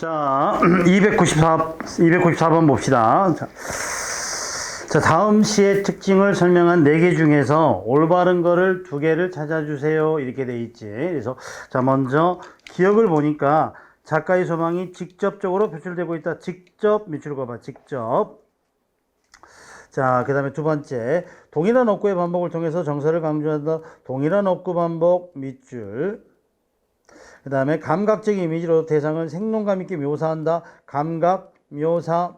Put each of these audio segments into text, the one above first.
자, 294번 봅시다. 자, 다음 시의 특징을 설명한 4개 중에서 올바른 거를 2개를 찾아주세요. 이렇게 돼 있지. 그래서, 자, 먼저 기억을 보니까 작가의 소망이 직접적으로 표출되고 있다. 직접, 밑줄 그어봐. 직접. 자, 그 다음에 두 번째. 동일한 어구의 반복을 통해서 정서를 강조한다. 동일한 어구 반복, 밑줄. 그 다음에 감각적 이미지로 대상을 생동감 있게 묘사한다. 감각, 묘사.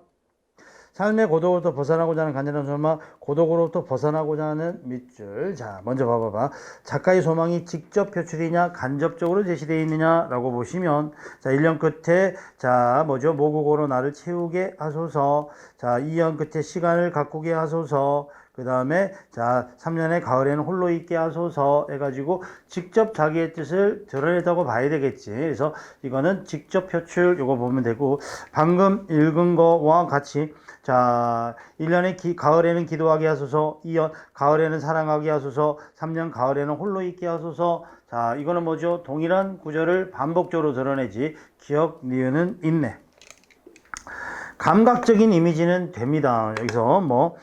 삶의 고독으로부터 벗어나고자 하는 간절한 소망, 고독으로부터 벗어나고자 하는 밑줄. 자, 먼저 봐봐봐. 작가의 소망이 직접 표출이냐, 간접적으로 제시되어 있느냐라고 보시면, 자, 1년 끝에, 자, 뭐죠? 모국어로 나를 채우게 하소서. 자, 2년 끝에 시간을 가꾸게 하소서. 그 다음에, 자, 3년의 가을에는 홀로 있게 하소서 해가지고, 직접 자기의 뜻을 드러냈다고 봐야 되겠지. 그래서 이거는 직접 표출, 요거 보면 되고, 방금 읽은 거와 같이, 자, 1년에 가을에는 기도하게 하소서, 2년 가을에는 사랑하게 하소서, 3년 가을에는 홀로 있게 하소서. 자, 이거는 뭐죠? 동일한 구절을 반복적으로 드러내지. 기억, 니은은 있네. 감각적인 이미지는 됩니다. 여기서 뭐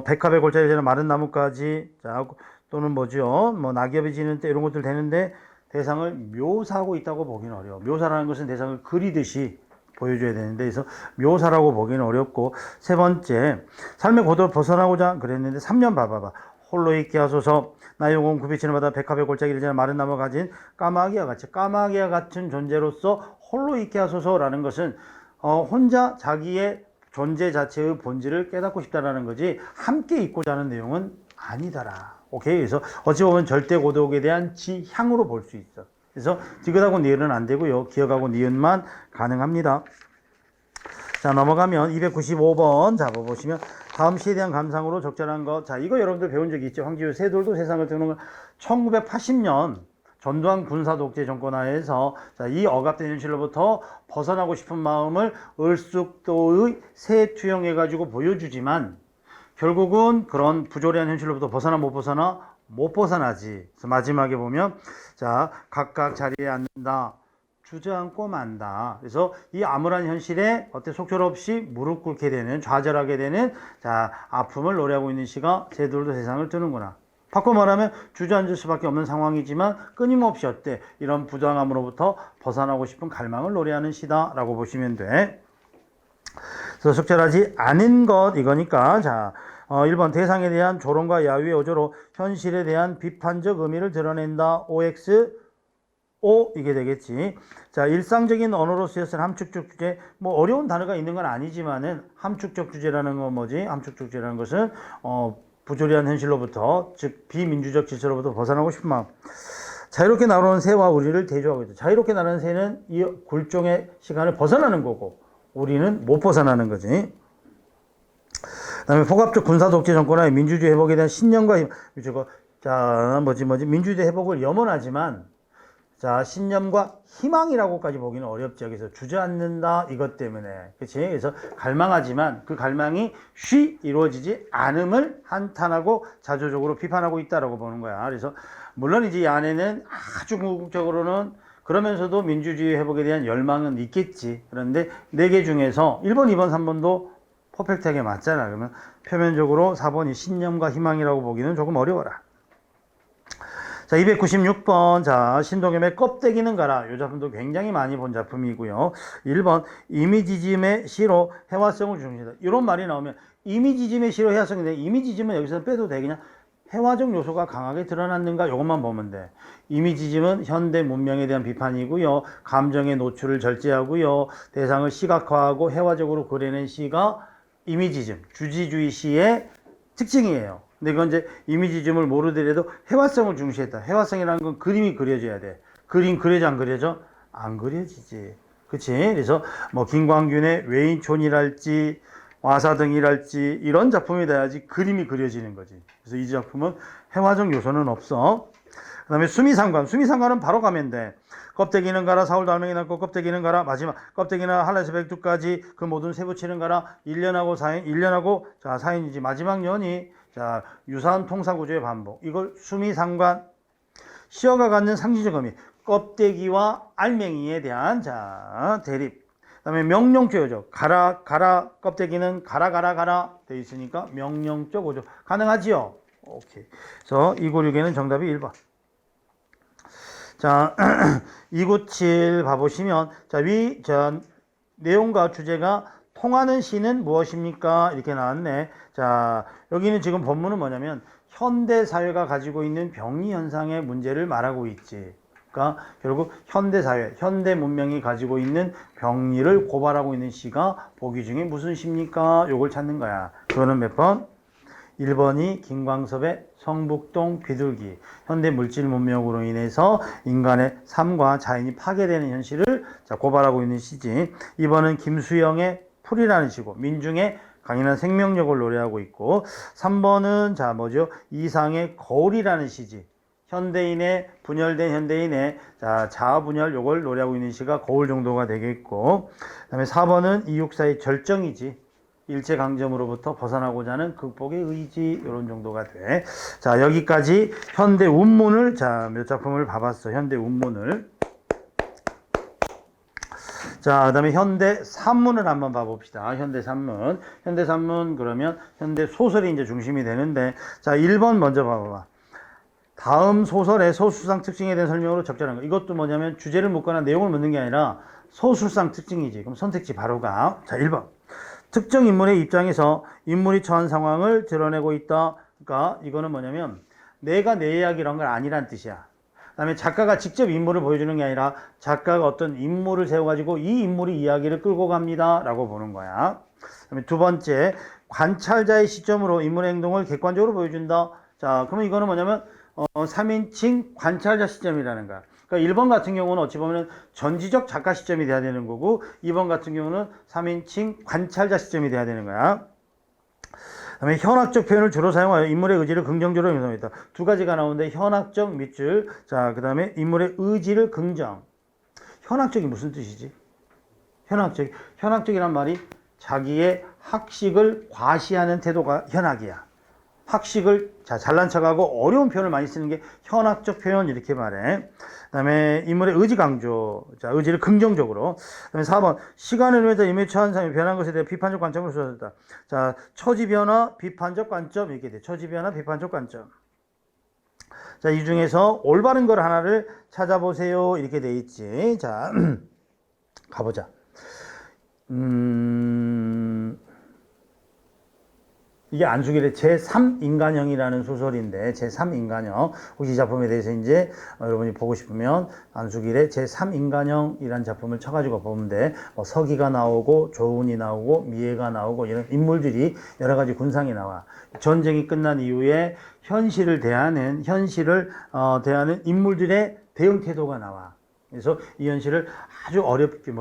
백합의 골짜기에 지는 마른 나무까지, 자, 또는 뭐죠? 뭐 낙엽이 지는 때 이런 것들 되는데 대상을 묘사하고 있다고 보기는 어려워. 묘사라는 것은 대상을 그리듯이 보여줘야 되는데, 그래서 묘사라고 보기는 어렵고, 세 번째, 삶의 고도를 벗어나고자 그랬는데 3년 봐봐봐. 홀로 있게 하소서. 나의 영혼 굽이치는 바다 백합의 골짜기를 지나 마른 나무가 가진 까마귀와 같은 존재로서 홀로 있게 하소서라는 것은 혼자 자기의 존재 자체의 본질을 깨닫고 싶다라는 거지, 함께 있고자 하는 내용은 아니다라. 오케이. 그래서 어찌 보면 절대 고독에 대한 지향으로 볼 수 있어. 그래서 디귿하고 니은은 안 되고요. 기억하고 니은만 가능합니다. 자, 넘어가면 295번 잡아보시면, 다음 시에 대한 감상으로 적절한 것. 자, 이거 여러분들 배운 적이 있죠. 황지우 새돌도 세상을 뜨는 건 1980년 전두환 군사 독재 정권 하에서, 자, 이 억압된 현실로부터 벗어나고 싶은 마음을 을숙도의 새 투영해가지고 보여주지만, 결국은 그런 부조리한 현실로부터 벗어나 못 벗어나? 못 벗어나지. 그래서 마지막에 보면, 자, 각각 자리에 앉는다. 주저앉고 만다. 그래서 이 암울한 현실에 속절없이 무릎 꿇게 되는, 좌절하게 되는, 자, 아픔을 노래하고 있는 시가 새돌도 세상을 뜨는구나. 바꿔 말하면 주저앉을 수밖에 없는 상황이지만 끊임없이 어때? 이런 부당함으로부터 벗어나고 싶은 갈망을 노래하는 시다라고 보시면 돼. 그래서 적절하지 않은 것, 이거니까, 자, 1번 대상에 대한 조롱과 야유의 어조로 현실에 대한 비판적 의미를 드러낸다. OX, O, 이게 되겠지. 자, 일상적인 언어로 쓰였을 함축적 주제, 뭐 어려운 단어가 있는 건 아니지만은, 함축적 주제라는 건 뭐지? 함축적 주제라는 것은 부조리한 현실로부터, 즉 비민주적 질서로부터 벗어나고 싶은 마음. 자유롭게 날아오는 새와 우리를 대조하고 있다. 자유롭게 날아오는 새는 이 굴종의 시간을 벗어나는 거고, 우리는 못 벗어나는 거지. 그 다음에 포갑적 군사 독재 정권의 민주주의 회복에 대한 신념과 힘. 자, 민주주의 회복을 염원하지만, 자, 신념과 희망이라고까지 보기는 어렵죠. 그래서 주저앉는다, 이것 때문에. 그치? 그래서 갈망하지만 그 갈망이 쉬 이루어지지 않음을 한탄하고 자조적으로 비판하고 있다라고 보는 거야. 그래서 물론 이제 이 안에는 아주 궁극적으로는 그러면서도 민주주의 회복에 대한 열망은 있겠지. 그런데 4개 중에서 1번, 2번, 3번도 퍼펙트하게 맞잖아. 그러면 표면적으로 4번이 신념과 희망이라고 보기는 조금 어려워라. 자, 296번. 자, 신동엽의 껍데기는 가라. 이 작품도 굉장히 많이 본 작품이고요. 1번, 이미지즘의 시로 해화성을 중시한다. 이런 말이 나오면 이미지즘의 시로 해화성인데, 이미지즘은 여기서 빼도 돼. 그냥 해화적 요소가 강하게 드러났는가, 이것만 보면 돼. 이미지즘은 현대 문명에 대한 비판이고요. 감정의 노출을 절제하고요. 대상을 시각화하고 해화적으로 그리는 시가 이미지즘, 주지주의 시의 특징이에요. 근데 이건 이제 이미지즘을 모르더라도 해화성을 중시했다. 해화성이라는 건 그림이 그려져야 돼. 그림 그려져 안 그려져? 안 그려지지. 그치? 그래서 뭐 김광균의 외인촌이랄지 와사등이랄지 이런 작품이 돼야지 그림이 그려지는 거지. 그래서 이 작품은 해화적 요소는 없어. 그 다음에 수미상관. 수미상관은 바로 가면 돼. 껍데기는 가라. 사울도 알맹이 남고 껍데기는 가라. 마지막 껍데기는 한라에서 백두까지 그 모든 세부치는 가라. 1년하고 4인, 1년하고 자 4인이지. 마지막 년이, 자, 유사한 통사구조의 반복. 이걸 수미상관. 시어가 갖는 상징적 의미. 껍데기와 알맹이에 대한, 자, 대립. 그다음에 명령적 오죠. 가라 가라 껍데기는 가라 가라 가라 돼 있으니까 명령적 오죠. 가능하지요? 오케이. 그래서 296에는 정답이 1번. 자, 297 봐보시면 자, 내용과 주제가 통하는 시는 무엇입니까? 이렇게 나왔네. 자, 여기는 지금 본문은 뭐냐면 현대 사회가 가지고 있는 병리 현상의 문제를 말하고 있지. 그러니까 결국 현대 사회, 현대 문명이 가지고 있는 병리를 고발하고 있는 시가 보기 중에 무슨 시입니까? 요걸 찾는 거야. 그거는 몇 번? 1번이 김광섭의 성북동 비둘기. 현대 물질 문명으로 인해서 인간의 삶과 자연이 파괴되는 현실을 고발하고 있는 시지. 2번은 김수영의 풀이라는 시고, 민중의 강인한 생명력을 노래하고 있고, 3번은 뭐죠? 이상의 거울이라는 시지. 현대인의 분열된 현대인의 자아 분열 요걸 노래하고 있는 시가 거울 정도가 되겠고, 그다음에 4번은 이육사의 절정이지. 일제강점으로부터 벗어나고자 하는 극복의 의지, 이런 정도가 돼. 자, 여기까지 현대 운문을 몇 작품을 봐봤어. 현대 운문을. 자, 그다음에 현대 산문을 한번 봐봅시다. 현대 산문. 현대 산문 그러면 현대 소설이 이제 중심이 되는데, 자, 1번 먼저 봐봐봐. 다음 소설의 소술상 특징에 대한 설명으로 적절한 거. 이것도 뭐냐면 주제를 묻거나 내용을 묻는 게 아니라 소술상 특징이지. 그럼 선택지 바로 가. 자, 1번. 특정 인물의 입장에서 인물이 처한 상황을 드러내고 있다. 그러니까 이거는 뭐냐면 내가 내 이야기란 건 아니란 뜻이야. 그 다음에 작가가 직접 인물을 보여주는 게 아니라 작가가 어떤 인물을 세워가지고 이 인물이 이야기를 끌고 갑니다 라고 보는 거야. 그 다음에 두 번째, 관찰자의 시점으로 인물의 행동을 객관적으로 보여준다. 자, 그러면 이거는 뭐냐면 3인칭 관찰자 시점이라는 거야. 그러니까 1번 같은 경우는 어찌 보면 전지적 작가 시점이 돼야 되는 거고, 2번 같은 경우는 3인칭 관찰자 시점이 돼야 되는 거야. 그다음에 현학적 표현을 주로 사용하여 인물의 의지를 긍정적으로 형성했다. 두 가지가 나오는데 현학적 밑줄, 자, 그 다음에 인물의 의지를 긍정. 현학적이 무슨 뜻이지? 현학적이란 말이 자기의 학식을 과시하는 태도가 현학이야. 학식을 잘난 척하고 어려운 표현을 많이 쓰는 게 현학적 표현, 이렇게 말해. 그 다음에 인물의 의지 강조, 자, 의지를 긍정적으로. 그 다음에 4번, 시간을 위해서 인물이 처한 상황이 변한 것에 대해 비판적 관점을 쏟았다. 자, 처지 변화, 비판적 관점, 이렇게 돼. 처지 변화, 비판적 관점. 자, 이 중에서 올바른 걸 하나를 찾아보세요, 이렇게 돼 있지. 자, 가보자. 이게 안수길의 제3인간형이라는 소설인데, 제3인간형. 혹시 이 작품에 대해서 이제 여러분이 보고 싶으면 안수길의 제3인간형이라는 작품을 쳐가지고 보면 돼. 서기가 나오고, 조은이 나오고, 미애가 나오고, 이런 인물들이 여러 가지 군상이 나와. 전쟁이 끝난 이후에 현실을 대하는 인물들의 대응 태도가 나와. 그래서 이 현실을 아주 어렵게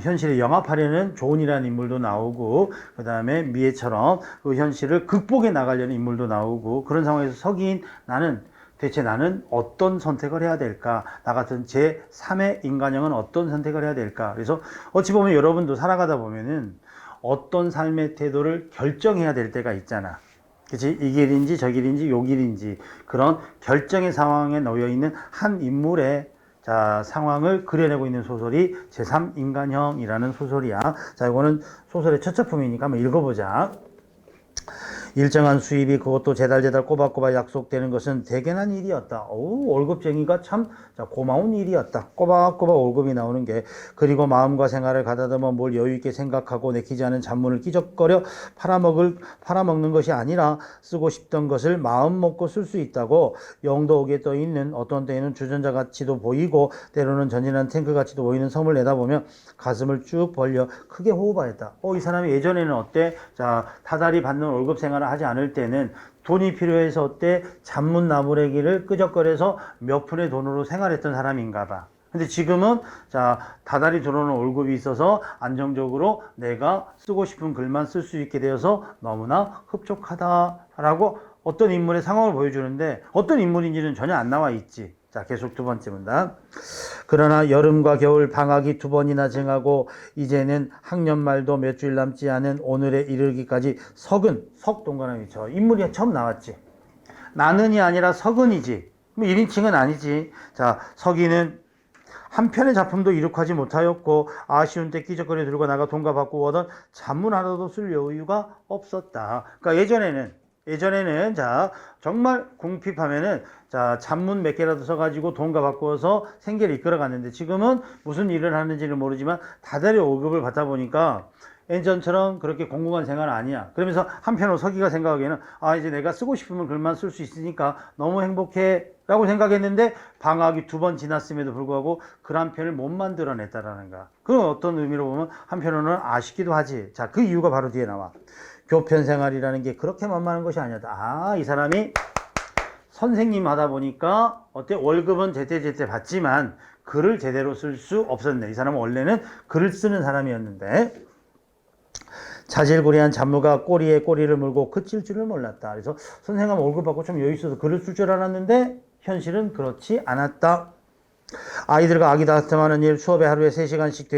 현실에 영합하려는 조은이라는 인물도 나오고, 그 다음에 미애처럼 그 현실을 극복해 나가려는 인물도 나오고, 그런 상황에서 서기인 대체 나는 어떤 선택을 해야 될까? 나 같은 제3의 인간형은 어떤 선택을 해야 될까? 그래서 어찌 보면 여러분도 살아가다 보면은 어떤 삶의 태도를 결정해야 될 때가 있잖아. 그치? 이 길인지 저 길인지 요 길인지, 그런 결정의 상황에 놓여 있는 한 인물의 상황을 그려내고 있는 소설이 제3인간형이라는 소설이야. 자, 이거는 소설의 첫 작품이니까 한번 읽어보자. 일정한 수입이 그것도 제달제달 꼬박꼬박 약속되는 것은 대견한 일이었다. 월급쟁이가 참 고마운 일이었다. 꼬박꼬박 월급이 나오는 게. 그리고 마음과 생활을 가다듬어 뭘 여유있게 생각하고 내키지 않은 잡문을 끼적거려 팔아먹는 것이 아니라 쓰고 싶던 것을 마음 먹고 쓸 수 있다고. 영도 오게 떠있는, 어떤 때에는 주전자 같이도 보이고 때로는 전진한 탱크 같이도 보이는 섬을 내다보며 가슴을 쭉 벌려 크게 호흡하였다. 이 사람이 예전에는 어때? 타달이 받는 월급 생활 하지 않을 때는 돈이 필요해서 어때? 잡문 나무래기를 끄적거려서 몇 푼의 돈으로 생활했던 사람인가 봐. 근데 지금은 다달이 들어오는 월급이 있어서 안정적으로 내가 쓰고 싶은 글만 쓸 수 있게 되어서 너무나 흡족하다라고 어떤 인물의 상황을 보여주는데, 어떤 인물인지는 전혀 안 나와 있지. 자, 계속 두 번째 문단. 그러나 여름과 겨울 방학이 2번이나 증하고 이제는 학년 말도 몇 주일 남지 않은 오늘에 이르기까지 석 동그라미 쳐. 인물이 처음 나왔지. 나는이 아니라 석은이지. 1인칭은 아니지. 자, 석이는 한 편의 작품도 이룩하지 못하였고 아쉬운 때 끼적거려 들고 나가 돈과 받고 오던 잔문 하나도 쓸 여유가 없었다. 그러니까 예전에는 자 정말 궁핍하면은 자 잔문 몇 개라도 써가지고 돈과 바꾸어서 생계를 이끌어갔는데 지금은 무슨 일을 하는지를 모르지만 다달이 5급을 받다 보니까 예전처럼 그렇게 공공한 생활은 아니야. 그러면서 한편으로 서기가 생각하기에는 아 이제 내가 쓰고 싶으면 글만 쓸 수 있으니까 너무 행복해 라고 생각했는데 방학이 2번 지났음에도 불구하고 글 한 편을 못 만들어냈다라는 거야. 그건 어떤 의미로 보면 한편으로는 아쉽기도 하지. 자, 그 이유가 바로 뒤에 나와. 교편 생활이라는 게 그렇게 만만한 것이 아니었다. 아, 이 사람이 선생님 하다 보니까 어때? 월급은 제때제때 받지만 글을 제대로 쓸 수 없었네. 이 사람은 원래는 글을 쓰는 사람이었는데 자질구레한 잡무가 꼬리에 꼬리를 물고 그칠 줄을 몰랐다. 그래서 선생님 월급 받고 좀 여유 있어서 글을 쓸 줄 알았는데 현실은 그렇지 않았다. 아이들과 아기 다툼하는 일, 수업에 하루에 3시간씩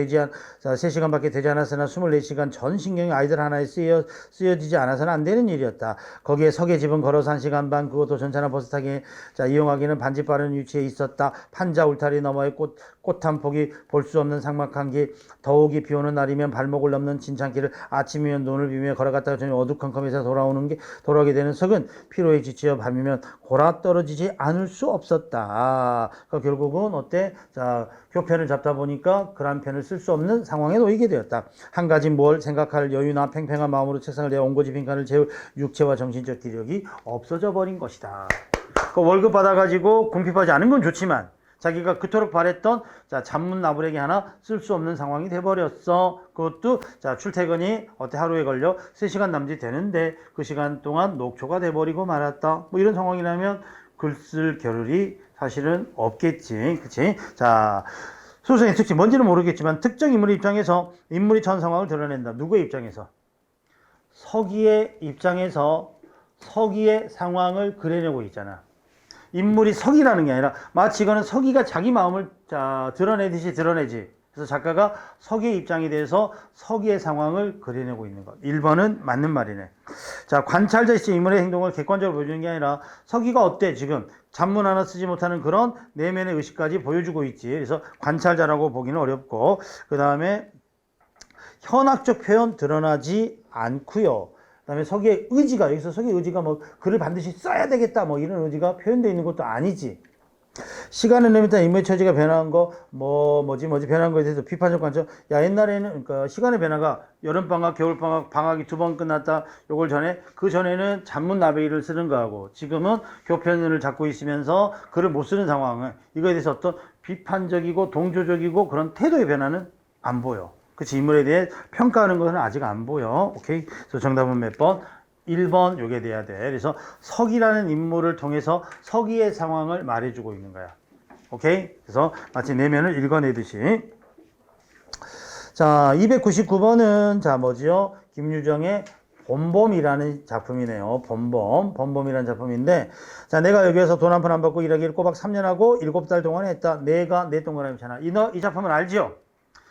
3시간밖에 되지 않았으나 24시간 전 신경이 아이들 하나에 쓰여지지 않아서는 안 되는 일이었다. 거기에 석의 집은 걸어서 1시간 반, 그것도 전차나 버스 타기, 이용하기는 반지 빠른 위치에 있었다. 판자 울타리 너머의 꽃 한 폭이 볼 수 없는 삭막한 길, 더욱이 비 오는 날이면 발목을 넘는 진창길을 아침이면 눈을 비비며 걸어갔다가 저녁 어두컴컴해서 돌아오게 되는 석은 피로에 지치어 밤이면 골아 떨어지지 않을 수 없었다. 그러니까 결국은 어때? 자, 교편을 잡다 보니까 글 한 편을 쓸 수 없는 상황에 놓이게 되었다. 한 가지 뭘 생각할 여유나 팽팽한 마음으로 책상을 내어 온고지 빈칸을 채울 육체와 정신적 기력이 없어져 버린 것이다. 그 월급 받아가지고 궁핍하지 않은 건 좋지만 자기가 그토록 바랬던 잔문 나부레기 하나 쓸 수 없는 상황이 돼버렸어. 그것도 출퇴근이 어때 하루에 걸려 3시간 남짓 되는데 그 시간 동안 녹초가 돼버리고 말았다. 뭐 이런 상황이라면 글 쓸 겨를이 사실은 없겠지. 그치? 자, 소설의 특징 뭔지는 모르겠지만 특정 인물의 입장에서 인물이 전 상황을 드러낸다. 누구의 입장에서? 서기의 입장에서 서기의 상황을 그려내고 있잖아. 인물이 서기라는 게 아니라 마치 이거는 서기가 자기 마음을 드러내듯이 드러내지. 그래서 작가가 서기의 입장에 대해서 서기의 상황을 그려내고 있는 것. 1번은 맞는 말이네. 자, 관찰자 시점 인물의 행동을 객관적으로 보여주는 게 아니라 서기가 어때? 지금 잔문 하나 쓰지 못하는 그런 내면의 의식까지 보여주고 있지. 그래서 관찰자라고 보기는 어렵고 그 다음에 현학적 표현 드러나지 않고요. 그 다음에 서기의 의지가 여기서 서기의 의지가 뭐 글을 반드시 써야 되겠다 뭐 이런 의지가 표현되어 있는 것도 아니지. 시간을 내면서 인물의 처지가 변한 거, 뭐지 변한 거에 대해서 비판적 관점. 야, 옛날에는, 그러니까 시간의 변화가 여름방학, 겨울방학, 방학이 2번 끝났다. 요걸 그 전에는 잔문 나베기를 쓰는 거하고, 지금은 교편을 잡고 있으면서 글을 못 쓰는 상황은, 이거에 대해서 어떤 비판적이고 동조적이고 그런 태도의 변화는 안 보여. 그치, 인물에 대해 평가하는 것은 아직 안 보여. 오케이? 그래서 정답은 몇 번? 1번 요게 돼야 돼. 그래서 서기라는 인물을 통해서 서기의 상황을 말해주고 있는 거야. 오케이? 그래서 마치 내면을 읽어내듯이. 자, 299번은 자 뭐지요? 김유정의 봄봄이라는 작품이네요. 봄봄이라는 작품인데, 자, 내가 여기에서 돈 한 푼 안 받고 일하기를 꼬박 3년 하고 7달 동안 했다. 내가 내 동그라미 잖아. 이 작품은 알지요?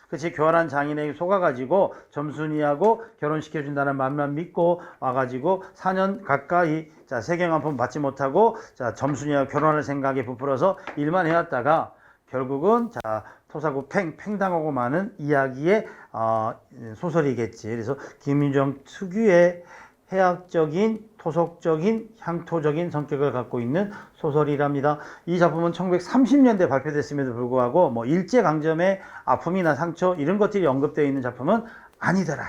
그치, 교활한 장인에게 속아가지고 점순이하고 결혼시켜준다는 말만 믿고 와가지고 4년 가까이 세경 한 푼 받지 못하고 점순이하고 결혼할 생각에 부풀어서 일만 해왔다가 결국은 토사구 팽당하고 마는 이야기의 소설이겠지. 그래서 김유정 특유의 해학적인 토속적인 향토적인 성격을 갖고 있는 소설이랍니다. 이 작품은 1930년대 발표됐음에도 불구하고 뭐 일제강점의 아픔이나 상처 이런 것들이 언급되어 있는 작품은 아니더라.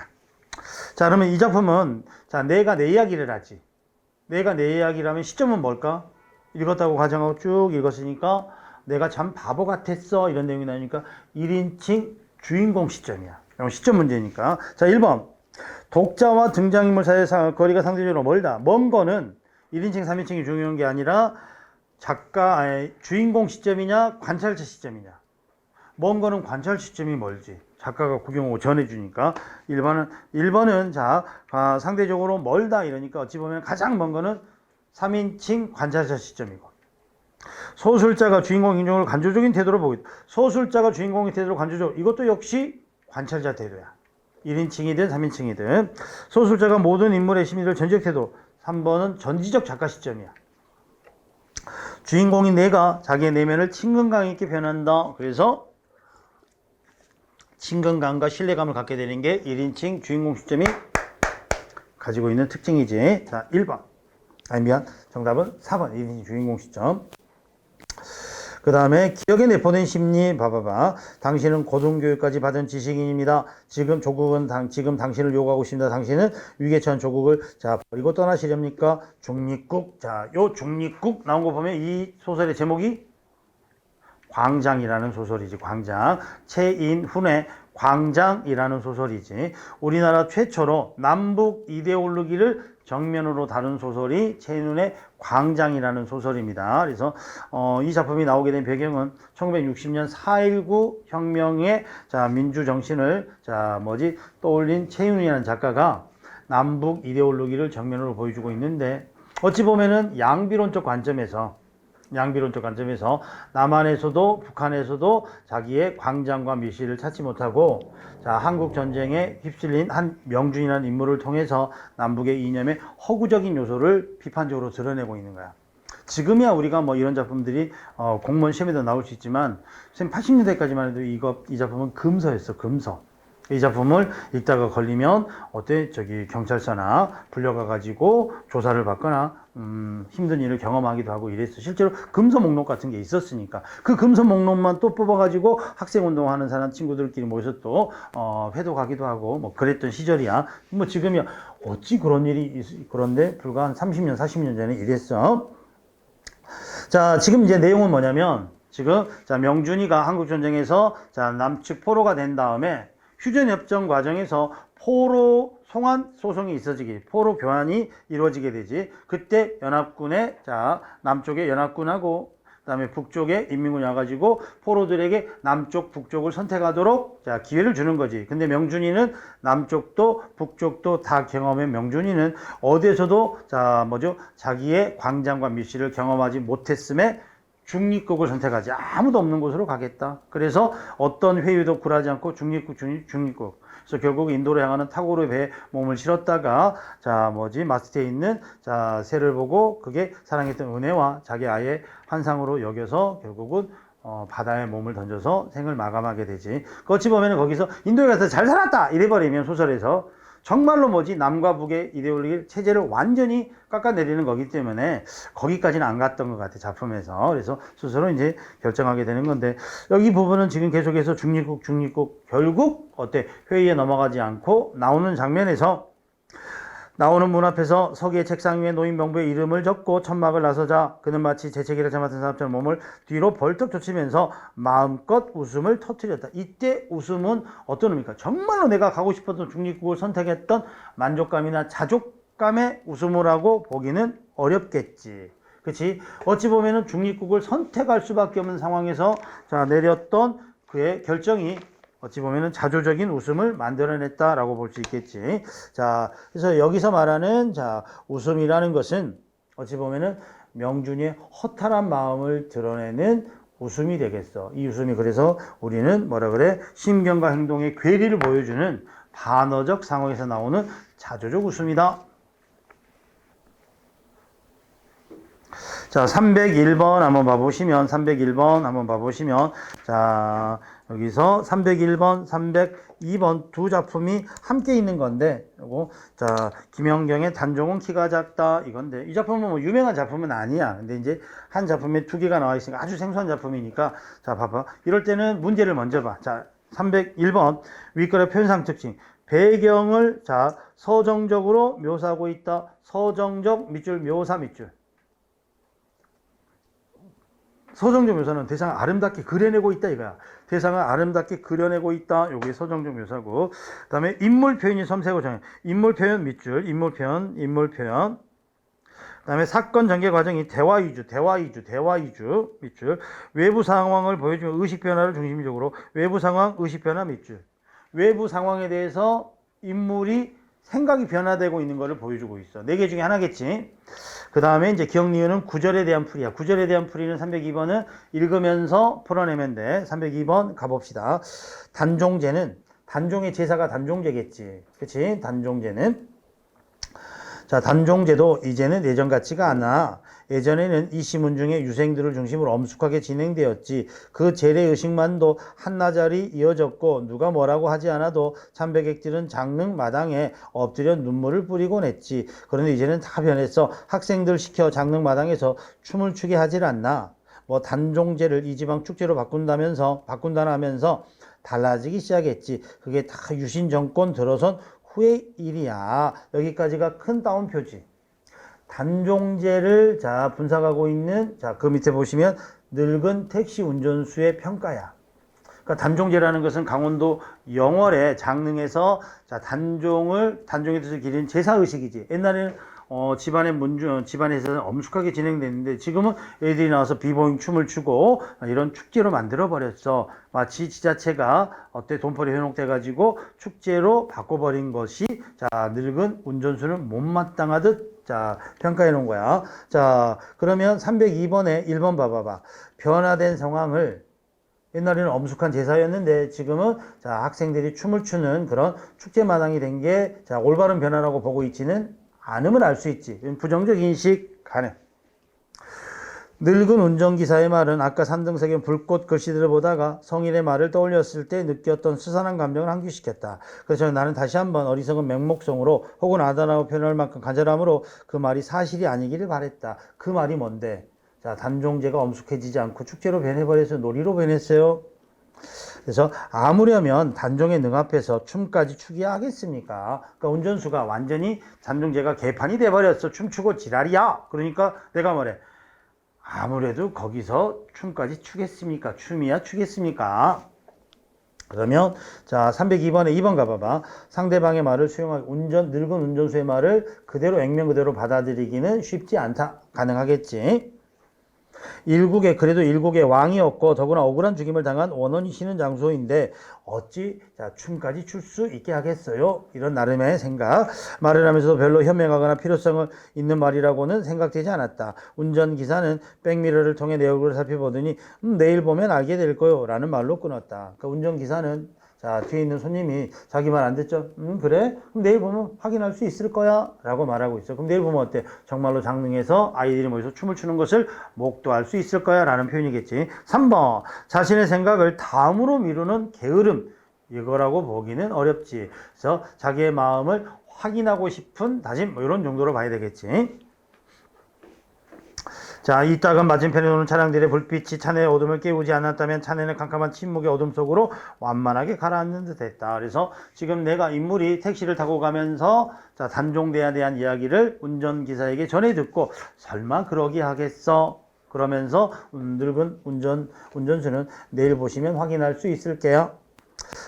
자, 그러면 이 작품은 내가 내 이야기를 하지. 내가 내 이야기라면 시점은 뭘까? 읽었다고 가정하고 쭉 읽었으니까 내가 참 바보 같았어 이런 내용이 나오니까 1인칭 주인공 시점이야. 시점 문제니까. 자, 1번. 독자와 등장인물 사이의 거리가 상대적으로 멀다. 먼 거는 1인칭, 3인칭이 중요한 게 아니라 주인공 시점이냐, 관찰자 시점이냐. 먼 거는 관찰 시점이 멀지. 작가가 구경하고 전해주니까. 1번은 상대적으로 멀다 이러니까 어찌 보면 가장 먼 거는 3인칭 관찰자 시점이고. 소설자가 주인공 행동을 관조적인 태도로 보고 있다. 소설자가 주인공의 태도로 관조적. 이것도 역시 관찰자 태도야. 1인칭이든 3인칭이든 소설자가 모든 인물의 심리를 전지적 태도. 3번은 전지적 작가 시점이야. 주인공인 내가 자기의 내면을 친근감 있게 표현한다. 그래서 친근감과 신뢰감을 갖게 되는 게 1인칭 주인공 시점이 가지고 있는 특징이지. 자, 1번. 정답은 4번. 1인칭 주인공 시점. 그 다음에 기억에 내포된 심리 봐봐봐. 당신은 고등교육까지 받은 지식인입니다. 지금 지금 당신을 요구하고 있습니다. 당신은 위기에 처한 조국을 버리고 떠나시렵니까? 중립국. 요 중립국 나온 거 보면 이 소설의 제목이 광장이라는 소설이지. 광장. 최인훈의 광장이라는 소설이지. 우리나라 최초로 남북 이데올로기를 정면으로 다룬 소설이 최인훈의 광장이라는 소설입니다. 그래서 이 작품이 나오게 된 배경은 1960년 4.19 혁명의 민주 정신을 떠올린 최인훈이라는 작가가 남북 이데올로기를 정면으로 보여주고 있는데, 어찌 보면은 양비론적 관점에서 남한에서도 북한에서도 자기의 광장과 미실을 찾지 못하고 한국 전쟁에 휩쓸린 한 명준이라는 인물을 통해서 남북의 이념의 허구적인 요소를 비판적으로 드러내고 있는 거야. 지금이야 우리가 이런 작품들이 공무원 시험에도 나올 수 있지만 80년대까지만 해도 이 작품은 금서였어. 금서. 이 작품을 읽다가 걸리면 경찰서나 불려가가지고 조사를 받거나 힘든 일을 경험하기도 하고 이랬어. 실제로 금서 목록 같은 게 있었으니까 그 금서 목록만 또 뽑아가지고 학생운동하는 사람 친구들끼리 모여서 또 회도 가기도 하고 그랬던 시절이야. 지금이야 어찌 그런 일이 그런데 불과 한 30년 40년 전에 이랬어. 지금 이제 내용은 뭐냐면, 지금 명준이가 한국전쟁에서 남측 포로가 된 다음에 휴전협정 과정에서 포로 송환 소송이 포로 교환이 이루어지게 되지. 그때 연합군의 남쪽에 연합군하고 그다음에 북쪽에 인민군이 와가지고 포로들에게 남쪽, 북쪽을 선택하도록 기회를 주는 거지. 근데 명준이는 남쪽도 북쪽도 다 경험한 명준이는 어디에서도 자기의 광장과 미실을 경험하지 못했음에 중립국을 선택하지. 아무도 없는 곳으로 가겠다. 그래서 어떤 회유도 굴하지 않고 중립국. 그래서 결국 인도로 향하는 타고르 배에 몸을 실었다가 마스트에 있는 새를 보고 그게 사랑했던 은혜와 자기 아이의 환상으로 여겨서 결국은 바다에 몸을 던져서 생을 마감하게 되지. 어찌 보면 거기서 인도에 가서 잘 살았다 이래버리면 소설에서 정말로 남과 북의 이데올로기 체제를 완전히 깎아내리는 거기 때문에 거기까지는 안 갔던 것 같아, 작품에서. 그래서 스스로 이제 결정하게 되는 건데, 여기 부분은 지금 계속해서 중립국 결국 회의에 넘어가지 않고 나오는 장면에서 나오는 문 앞에서 서기의 책상 위에 놓인 명부의 이름을 적고 천막을 나서자 그는 마치 재채기를 맡은 사람처럼 몸을 뒤로 벌떡 젖히면서 마음껏 웃음을 터뜨렸다. 이때 웃음은 어떤 의미입니까? 정말로 내가 가고 싶었던 중립국을 선택했던 만족감이나 자족감의 웃음을 하고 보기는 어렵겠지. 그치? 어찌 보면은 중립국을 선택할 수밖에 없는 상황에서 내렸던 그의 결정이 어찌 보면은 자조적인 웃음을 만들어냈다라고 볼 수 있겠지. 그래서 여기서 말하는 웃음이라는 것은 어찌 보면은 명준이의 허탈한 마음을 드러내는 웃음이 되겠어. 이 웃음이 그래서 우리는 심경과 행동의 괴리를 보여주는 반어적 상황에서 나오는 자조적 웃음이다. 301번 한번 봐보시면, 여기서 301번, 302번 두 작품이 함께 있는 건데, 김연경의 단종은 키가 작다 이건데, 이 작품은 유명한 작품은 아니야. 근데 이제 한 작품에 두 개가 나와 있으니까 아주 생소한 작품이니까, 봐봐. 이럴 때는 문제를 먼저 봐. 301번 윗글의 표현상 특징. 배경을 서정적으로 묘사하고 있다. 서정적 밑줄, 묘사 밑줄. 서정적 묘사는 대상을 아름답게 그려내고 있다 이거야. 대상을 아름답게 그려내고 있다. 요게 서정적 묘사고. 그 다음에 인물 표현이 섬세하고 정해. 인물 표현 밑줄, 인물 표현. 그 다음에 사건 전개 과정이 대화 위주 밑줄. 외부 상황을 보여주면 의식 변화를 중심적으로. 외부 상황, 의식 변화 밑줄. 외부 상황에 대해서 인물이 생각이 변화되고 있는 것을 보여주고 있어. 4개 중에 하나겠지. 그 다음에 이제 기억 니은은 구절에 대한 풀이야. 구절에 대한 풀이는 302번은 읽으면서 풀어내면 돼. 302번 가봅시다. 단종제는, 단종의 제사가 단종제겠지. 그치? 단종제는. 자, 단종제도 이제는 예전 같지가 않아. 예전에는 이 시문 중에 유생들을 중심으로 엄숙하게 진행되었지. 그 재래의식만도 한나절이 이어졌고 누가 뭐라고 하지 않아도 참배객들은 장릉 마당에 엎드려 눈물을 뿌리곤 했지. 그런데 이제는 다 변했어. 학생들 시켜 장릉 마당에서 춤을 추게 하질 않나. 뭐 단종제를 이 지방 축제로 바꾼다면서 달라지기 시작했지. 그게 다 유신 정권 들어선 후의 일이야. 여기까지가 큰 따옴표지. 단종제를 자 분석하고 있는 자 그 밑에 보시면 늙은 택시 운전수의 평가야. 그러니까 단종제라는 것은 강원도 영월의 장릉에서 자 단종의 뜻을 기린 제사 의식이지. 옛날에는 집안에서는 엄숙하게 진행됐는데 지금은 애들이 나와서 비보잉 춤을 추고 이런 축제로 만들어 버렸어. 마치 지자체가 돈벌이 현혹돼 가지고 축제로 바꿔버린 것이 자 늙은 운전수는 못마땅하듯 자 평가해 놓은 거야. 자 그러면 302번에 1번 봐봐봐. 변화된 상황을 옛날에는 엄숙한 제사였는데 지금은 자 학생들이 춤을 추는 그런 축제 마당이 된 게 자 올바른 변화라고 보고 있지는 않음을 알 수 있지. 부정적 인식 가능. 늙은 운전기사의 말은 아까 산등색의 불꽃 글씨들을 보다가 성인의 말을 떠올렸을 때 느꼈던 스산한 감정을 항기시켰다. 그래서 나는 다시 한번 어리석은 맹목성으로 혹은 아다라고 표현할 만큼 간절함으로 그 말이 사실이 아니기를 바랬다. 그 말이 뭔데? 자, 단종제가 엄숙해지지 않고 축제로 변해버려서 놀이로 변했어요. 그래서 아무려면 단종에 능합해서 춤까지 추게 하겠습니까? 그러니까 운전수가 완전히 단종제가 개판이 돼버렸어. 춤추고 지랄이야. 그러니까 내가 뭐래? 아무래도 거기서 춤까지 추겠습니까? 춤이야 추겠습니까? 그러면 자 302번에 2번 가봐봐. 상대방의 말을 수용하기 늙은 운전수의 말을 그대로 액면 그대로 받아들이기는 쉽지 않다. 가능하겠지. 그래도 일국의 왕이 없고 더구나 억울한 죽임을 당한 원원이 쉬는 장소인데 어찌 자, 춤까지 출 수 있게 하겠어요? 이런 나름의 생각. 말을 하면서도 별로 현명하거나 필요성을 있는 말이라고는 생각되지 않았다. 운전기사는 백미러를 통해 내 얼굴을 살펴보더니 내일 보면 알게 될 거요 라는 말로 끊었다. 그러니까 운전기사는 자 뒤에 있는 손님이 자기 말 안 듣죠? 그래? 그럼 내일 보면 확인할 수 있을 거야 라고 말하고 있어. 그럼 내일 보면 어때? 정말로 장릉에서 아이들이 모여서 춤을 추는 것을 목도할 수 있을 거야 라는 표현이겠지. 3번 자신의 생각을 다음으로 미루는 게으름 이거라고 보기는 어렵지. 그래서 자기의 마음을 확인하고 싶은 다짐 뭐 이런 정도로 봐야 되겠지. 자, 이따금 맞은편에 오는 차량들의 불빛이 차내의 어둠을 깨우지 않았다면 차내는 캄캄한 침묵의 어둠 속으로 완만하게 가라앉는 듯 했다. 그래서 지금 내가 인물이 택시를 타고 가면서 자, 단종대에 대한 이야기를 운전기사에게 전해 듣고 설마 그러기 하겠어? 그러면서 늙은 운전수는 내일 보시면 확인할 수 있을게요.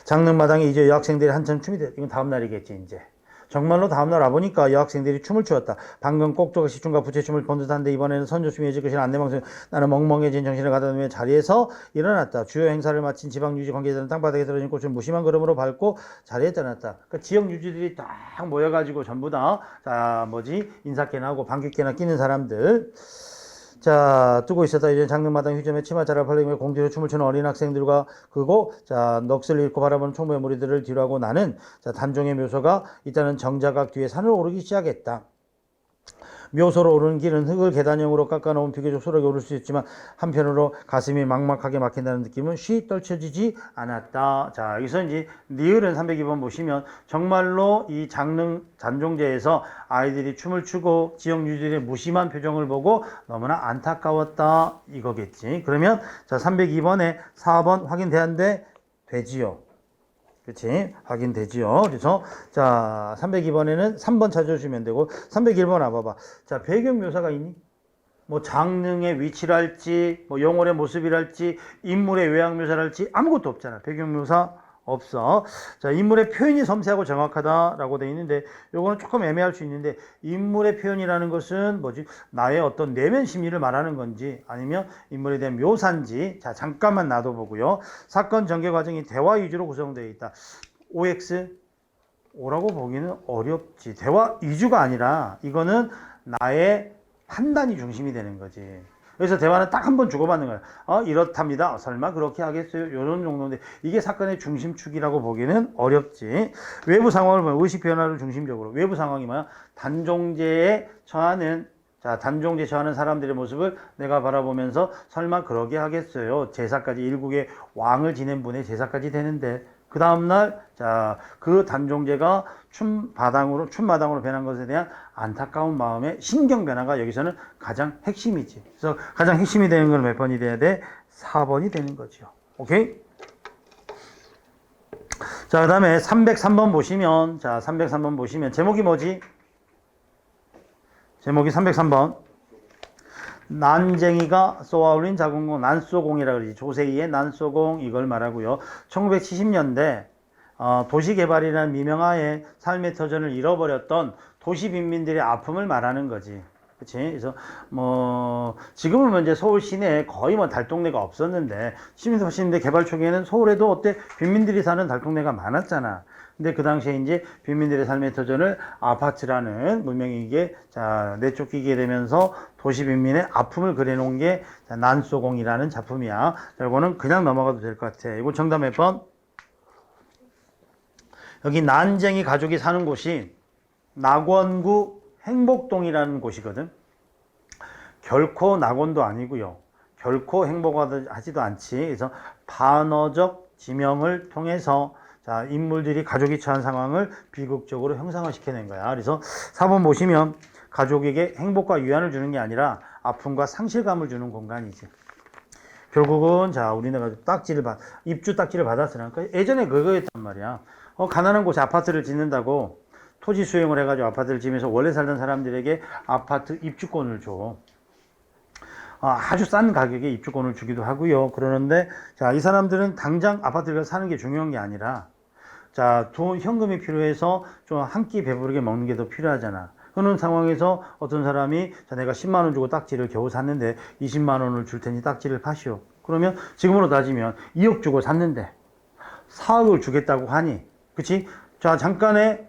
장릉마당에 이제 여학생들이 한참 춤이 됐. 이건 다음 날이겠지 이제. 정말로 다음날 와보니까 여학생들이 춤을 추었다. 방금 꼭두각시 춤과 부채춤을 본 듯한데 이번에는 선조춤이 해질 것이라 안내방송. 나는 멍멍해진 정신을 가다듬으며 자리에서 일어났다. 주요 행사를 마친 지방유지 관계자들은 땅바닥에 떨어진 꽃을 무심한 걸음으로 밟고 자리에 떠났다. 그러니까 지역 유지들이 딱 모여가지고 전부 다 인사깨나 하고 방귀깨나 끼는 사람들. 자, 뜨고 있었다. 이제 장릉마당 휴전에 치마자를 벌리며 공뒤로 춤을 추는 어린 학생들과 그리고 자, 넋을 잃고 바라보는 총무의 무리들을 뒤로하고 나는 자, 단종의 묘소가 있다는 정자각 뒤에 산을 오르기 시작했다. 묘소로 오르는 길은 흙을 계단형으로 깎아놓은 비교적 수월하게 오를 수 있지만 한편으로 가슴이 막막하게 막힌다는 느낌은 쉬 떨쳐지지 않았다. 자, 여기서 이제 니을은 302번 보시면 정말로 이 장릉 단종제에서 아이들이 춤을 추고 지역 유지들의 무심한 표정을 보고 너무나 안타까웠다 이거겠지. 그러면 자 302번에 4번 확인돼야한데 되지요. 그렇지? 확인되지요. 그래서 자 302번에는 3번 찾아주시면 되고 301번 와봐봐. 자 배경 묘사가 있니? 뭐 장릉의 위치랄지 뭐 영월의 모습이랄지 인물의 외양 묘사랄지 아무것도 없잖아. 배경 묘사 없어. 자 인물의 표현이 섬세하고 정확하다라고 되어 있는데 요거는 조금 애매할 수 있는데 인물의 표현이라는 것은 뭐지? 나의 어떤 내면 심리를 말하는 건지 아니면 인물에 대한 묘사인지 자 잠깐만 놔둬보고요. 사건 전개 과정이 대화 위주로 구성되어 있다. OX O라고 보기는 어렵지. 대화 위주가 아니라 이거는 나의 판단이 중심이 되는 거지. 그래서 대화는 딱 한 번 주고받는 거예요. 이렇답니다. 설마 그렇게 하겠어요? 이런 정도인데 이게 사건의 중심축이라고 보기는 어렵지. 외부 상황을 보면 의식 변화를 중심적으로 외부 상황이 뭐야? 단종제에 처하는 단종제 처하는 사람들의 모습을 내가 바라보면서 설마 그러게 하겠어요? 제사까지 일국의 왕을 지낸 분의 제사까지 되는데 그 다음날 그 단종제가 춤마당으로 변한 것에 대한 안타까운 마음의 신경 변화가 여기서는 가장 핵심이지. 그래서 가장 핵심이 되는 건 몇 번이 돼야 돼? 4번이 되는 거죠. 오케이? 자, 그 다음에 303번 보시면, 303번 보시면, 제목이 뭐지? 제목이 303번. 난쟁이가 쏘아올린 자궁공, 난쏘공이라 그러지. 조세희의 난쏘공, 이걸 말하고요. 1970년대, 도시개발이라는 미명하에 삶의 터전을 잃어버렸던 도시 빈민들의 아픔을 말하는 거지. 그치? 그래서, 지금은 이제 서울 시내에 거의 달동네가 없었는데, 70년대, 80년대 개발 초기에는 서울에도 어때? 빈민들이 사는 달동네가 많았잖아. 근데 그 당시에 이제 빈민들의 삶의 터전을 아파트라는 문명이 이게, 내쫓기게 되면서 도시 빈민의 아픔을 그려놓은 게 난쏘공이라는 작품이야. 이거는 그냥 넘어가도 될 것 같아. 이거 정답 몇 번? 여기 난쟁이 가족이 사는 곳이 낙원구 행복동이라는 곳이거든. 결코 낙원도 아니고요. 결코 행복하지도 않지. 그래서 반어적 지명을 통해서 인물들이 가족이 처한 상황을 비극적으로 형상화시켜낸 거야. 그래서 4번 보시면 가족에게 행복과 위안을 주는 게 아니라 아픔과 상실감을 주는 공간이지. 결국은 우리나라 입주 딱지를 받았으니까 예전에 그거였단 말이야. 가난한 곳에 아파트를 짓는다고 토지 수용을 해가지고 아파트를 지으면서 원래 살던 사람들에게 아파트 입주권을 줘. 아주 싼 가격에 입주권을 주기도 하고요. 그러는데 이 사람들은 당장 아파트를 사는 게 중요한 게 아니라 현금이 필요해서 좀 한 끼 배부르게 먹는 게 더 필요하잖아. 그런 상황에서 어떤 사람이 내가 10만 원 주고 딱지를 겨우 샀는데 20만 원을 줄 테니 딱지를 파시오. 그러면 지금으로 따지면 2억 주고 샀는데 4억을 주겠다고 하니, 그치? 잠깐의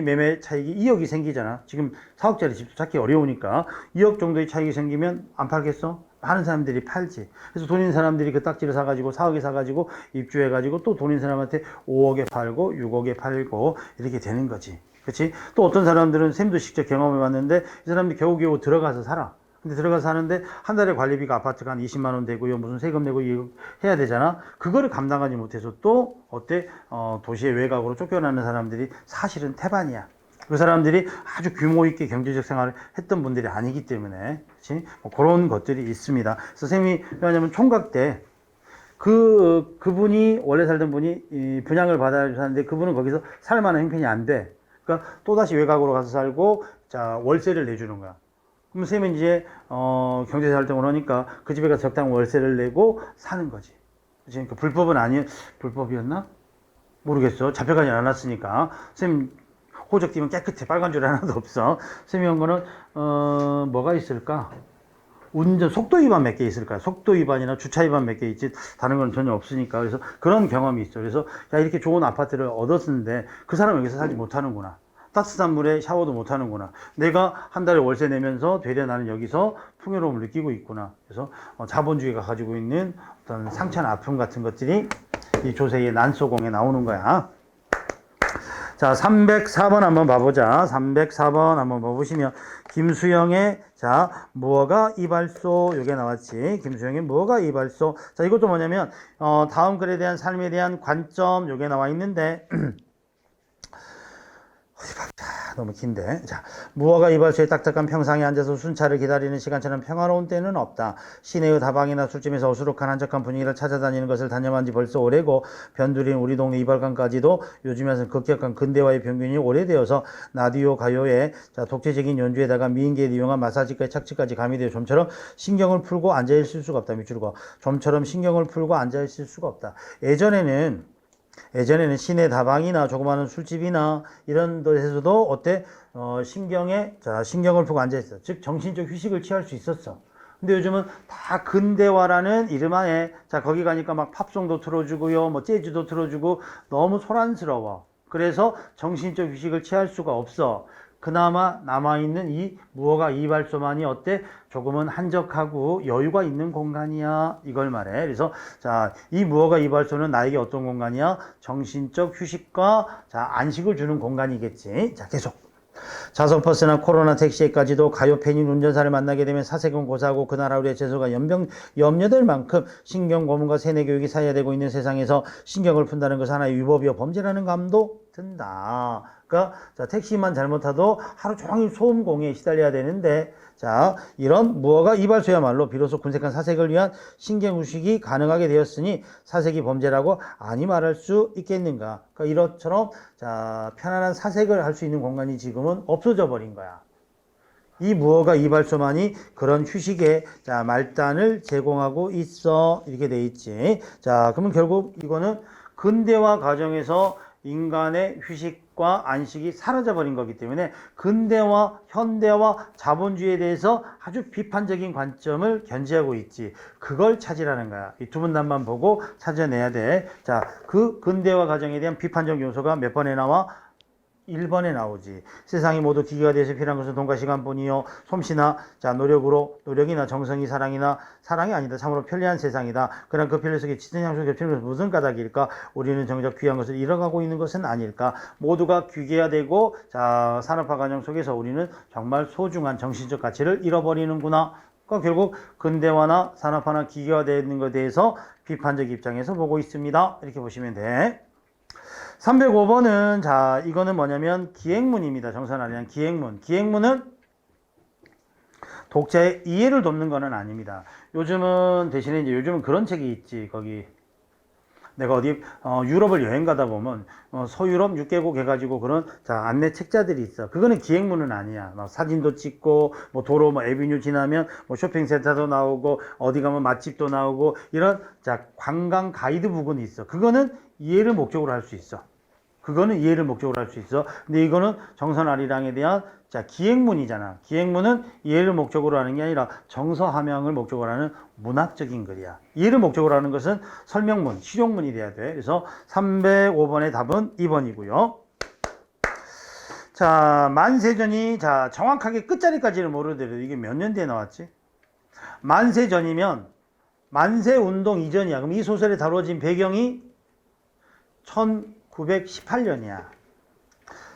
매매 차익이 2억이 생기잖아. 지금 4억짜리 집도 찾기 어려우니까 2억 정도의 차익이 생기면 안 팔겠어? 많은 사람들이 팔지. 그래서 돈 있는 사람들이 그 딱지를 사가지고 4억에 사가지고 입주해가지고 또 돈 있는 사람한테 5억에 팔고 6억에 팔고 이렇게 되는 거지. 그치? 또 어떤 사람들은 쌤도 직접 경험해 봤는데 이 사람들이 겨우겨우 들어가서 살아. 근데 들어가서 사는데 한 달에 관리비가 아파트가 한 20만 원 되고요. 무슨 세금 내고 해야 되잖아. 그거를 감당하지 못해서 또 도시의 외곽으로 쫓겨나는 사람들이 사실은 태반이야. 그 사람들이 아주 규모 있게 경제적 생활을 했던 분들이 아니기 때문에, 그치? 그런 것들이 있습니다. 선생님이, 왜냐면 총각 때, 그분이, 원래 살던 분이 분양을 받아야 사는데 그분은 거기서 살만한 형편이 안 돼. 그러니까 또다시 외곽으로 가서 살고, 월세를 내주는 거야. 그럼 선생님은 이제, 경제활동을 하니까 그 집에 가서 적당한 월세를 내고 사는 거지. 그치? 불법이었나? 모르겠어. 잡혀가지 않았으니까. 선생님, 호적 띄면 깨끗해. 빨간 줄 하나도 없어. 선생님이 한 거는, 뭐가 있을까? 속도 위반 몇 개 있을까? 속도 위반이나 주차 위반 몇 개 있지, 다른 건 전혀 없으니까. 그래서 그런 경험이 있어. 그래서, 이렇게 좋은 아파트를 얻었는데, 그 사람은 여기서 살지 못하는구나. 따뜻한 물에 샤워도 못하는구나. 내가 한 달에 월세 내면서 되려 나는 여기서 풍요로움을 느끼고 있구나. 그래서 자본주의가 가지고 있는 어떤 상처나 아픔 같은 것들이 이 조세희의 난쏘공에 나오는 거야. 304번 한번 봐보자. 304번 한번 봐보시면, 김수영의, 무어가 이발소, 요게 나왔지. 김수영의 무어가 이발소. 이것도 뭐냐면, 다음 글에 대한 삶에 대한 관점, 요게 나와 있는데, 너무 긴데. 무어가 이발소의 딱딱한 평상에 앉아서 순찰을 기다리는 시간처럼 평화로운 때는 없다. 시내의 다방이나 술집에서 어수룩한 한적한 분위기를 찾아다니는 것을 단념한 지 벌써 오래고, 변두리인 우리 동네 이발관까지도 요즘에는 급격한 근대화의 병균이 오래되어서 라디오 가요에 독재적인 연주에다가 미인계를 이용한 마사지까지 착취까지 가미되어 좀처럼 신경을 풀고 앉아있을 수가 없다. 밑줄고 좀처럼 신경을 풀고 앉아있을 수가 없다. 예전에는 시내 다방이나 조그마한 술집이나 이런 데서도 신경을 풀고 앉아있어. 즉, 정신적 휴식을 취할 수 있었어. 근데 요즘은 다 근대화라는 이름하에, 거기 가니까 막 팝송도 틀어주고요, 재즈도 틀어주고, 너무 소란스러워. 그래서 정신적 휴식을 취할 수가 없어. 그나마 남아있는 이 무허가 이발소만이 어때? 조금은 한적하고 여유가 있는 공간이야. 이걸 말해. 그래서 자, 이 무허가 이발소는 나에게 어떤 공간이야? 정신적 휴식과 자, 안식을 주는 공간이겠지. 자, 계속. 좌석버스나 코로나 택시에까지도 가요 팬인 운전사를 만나게 되면 사색은 고사하고 그 나라 우리의 재소가 염려될 만큼 신경 고문과 세뇌 교육이 사야되고 있는 세상에서 신경을 푼다는 것은 하나의 위법이요 범죄라는 감도 든다. 그러니까 자, 택시만 잘못하도 하루 종일 소음 공해에 시달려야 되는데 자, 이런 무허가 이발소야말로 비로소 군색한 사색을 위한 신경휴식이 가능하게 되었으니 사색이 범죄라고 아니 말할 수 있겠는가. 그러니까 이것처럼 자, 편안한 사색을 할 수 있는 공간이 지금은 없어져 버린 거야. 이 무허가 이발소만이 그런 휴식의 자, 말단을 제공하고 있어. 이렇게 돼 있지. 자, 그러면 결국 이거는 근대화 과정에서 인간의 휴식과 안식이 사라져 버린 거기 때문에 근대화, 현대화, 자본주의에 대해서 아주 비판적인 관점을 견지하고 있지. 그걸 찾으라는 거야. 이 두 문단만 보고 찾아내야 돼. 자, 그 근대화 과정에 대한 비판적 요소가 몇 번에 나와? 1번에 나오지. 세상이 모두 기계가 되어서 필요한 것은 돈과 시간뿐이요. 솜씨나 자 노력이나 정성이 사랑이 아니다. 참으로 편리한 세상이다. 그러나 그 편리 속에 짙은 향수 겹치는 것은 무슨 까닭일까? 우리는 정작 귀한 것을 잃어가고 있는 것은 아닐까? 모두가 기계화되고 자 산업화 과정 속에서 우리는 정말 소중한 정신적 가치를 잃어버리는구나. 그러니까 결국 근대화나 산업화나 기계화되는 것에 대해서 비판적 입장에서 보고 있습니다. 이렇게 보시면 돼. 305번은 자 이거는 뭐냐면 기행문입니다. 정선아에 대한 기행문. 기행문은 독자의 이해를 돕는 거는 아닙니다. 요즘은 대신에 이제 요즘은 그런 책이 있지. 거기 내가 어디 유럽을 여행 가다 보면 서유럽 6개국 해가지고 그런 자 안내 책자들이 있어. 그거는 기행문은 아니야. 막 사진도 찍고 뭐 도로 뭐 에비뉴 지나면 뭐 쇼핑센터도 나오고 어디 가면 맛집도 나오고 이런 자 관광 가이드북은 있어. 그거는 이해를 목적으로 할 수 있어. 그거는 이해를 목적으로 할 수 있어. 근데 이거는 정선아리랑에 대한 자 기행문이잖아. 기행문은 이해를 목적으로 하는 게 아니라 정서함양을 목적으로 하는 문학적인 글이야. 이해를 목적으로 하는 것은 설명문, 실용문이 돼야 돼. 그래서 305번의 답은 2번이고요. 자, 만세전이 자 정확하게 끝자리까지는 모르더라도 이게 몇 년대에 나왔지? 만세전이면 만세운동 이전이야. 그럼 이 소설에 다뤄진 배경이 1918년이야.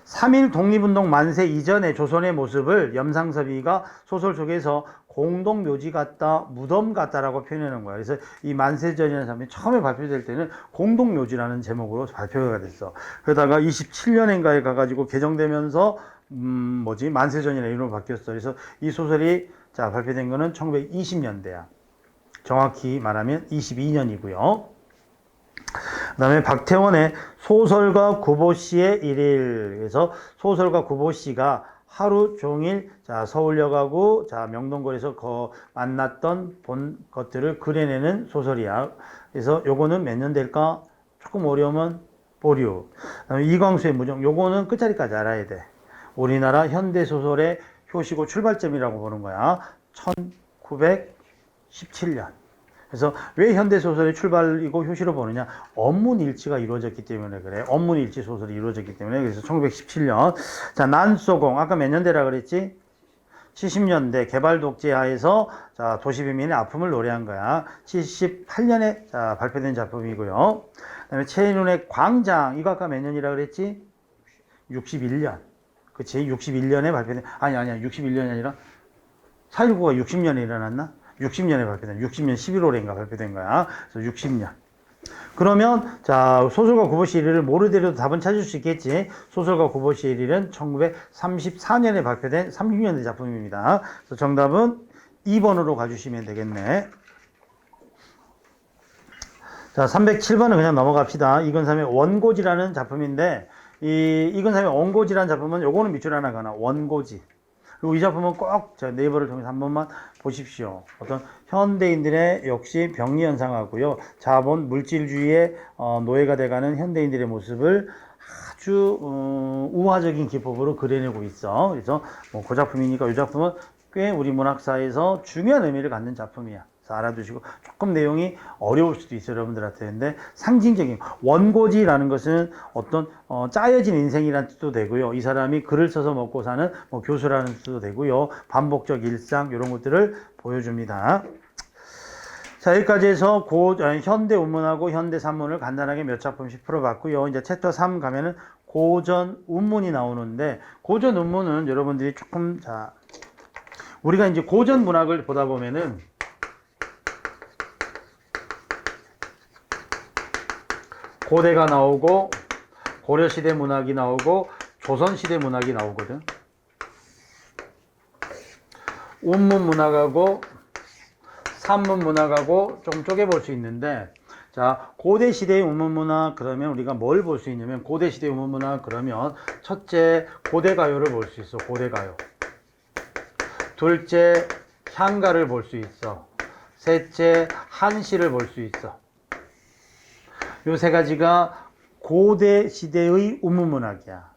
3.1 독립운동 만세 이전의 조선의 모습을 염상섭이가 소설 속에서 공동묘지 같다, 무덤 같다라고 표현하는 거야. 그래서 이 만세전이라는 작품이 처음에 발표될 때는 공동묘지라는 제목으로 발표가 됐어. 그러다가 27년인가에 가가지고 개정되면서 만세전이라는 이름으로 바뀌었어. 그래서 이 소설이 자 발표된 거는 1920년대야. 정확히 말하면 22년이고요. 그 다음에 박태원의 소설가 구보씨의 일일. 그래서 소설가 구보씨가 하루 종일 자 서울역하고 자 명동거리에서 만났던 본 것들을 그려내는 소설이야. 그래서 요거는 몇 년 될까? 조금 어려우면 보류. 그다음에 이광수의 무정. 요거는 끝자리까지 알아야 돼. 우리나라 현대소설의 효시고 출발점이라고 보는 거야. 1917년. 그래서 왜 현대소설의 출발이고 효시로 보느냐? 언문일치가 이루어졌기 때문에 그래. 언문일치 소설이 이루어졌기 때문에. 그래서 1917년. 자, 난소공. 아까 몇 년대라 그랬지? 70년대 개발 독재 하에서 자, 도시비민의 아픔을 노래한 거야. 78년에 자, 발표된 작품이고요. 그다음에 최인훈의 광장. 이거 아까 몇 년이라 그랬지? 61년. 그치? 61년에 발표된, 아니야. 61년이 아니라 4.19가 60년에 일어났나? 60년에 발표된, 60년 11월인가 발표된 거야. 그래서 60년. 그러면, 자, 소설가 구보씨 1일을 모르더라도 답은 찾을 수 있겠지. 소설가 구보씨 1일은 1934년에 발표된 30년대 작품입니다. 그래서 정답은 2번으로 가주시면 되겠네. 자, 307번은 그냥 넘어갑시다. 이건삼의 원고지라는 작품인데, 이건삼의 원고지라는 작품은 요거는 밑줄 하나 가나, 원고지. 그리고 이 작품은 꼭 네이버를 통해서 한 번만 보십시오. 어떤 현대인들의 역시 병리 현상하고요. 자본, 물질주의의 노예가 돼가는 현대인들의 모습을 아주 우화적인 기법으로 그려내고 있어. 그래서 그 작품이니까 이 작품은 꽤 우리 문학사에서 중요한 의미를 갖는 작품이야. 그래서 알아두시고 조금 내용이 어려울 수도 있어요, 여러분들한테. 근데 상징적인 원고지라는 것은 어떤 짜여진 인생이라는 뜻도 되고요. 이 사람이 글을 써서 먹고 사는 뭐 교수라는 뜻도 되고요. 반복적 일상 이런 것들을 보여줍니다. 자, 여기까지 해서 현대 운문하고 현대 산문을 간단하게 몇 작품씩 풀어봤고요. 이제 챕터 3 가면은 고전 운문이 나오는데, 고전 운문은 여러분들이 조금, 자, 우리가 이제 고전 문학을 보다 보면은, 고대가 나오고, 고려시대 문학이 나오고, 조선시대 문학이 나오거든. 운문 문학하고, 산문 문학하고 조금 쪼개볼 수 있는데, 자, 고대 시대의 운문 문학 그러면 우리가 뭘 볼 수 있냐면, 고대 시대의 운문 문학 그러면 첫째 고대 가요를 볼 수 있어. 고대 가요. 둘째 향가를 볼 수 있어. 셋째 한시를 볼 수 있어. 요 세 가지가 고대 시대의 운문 문학이야.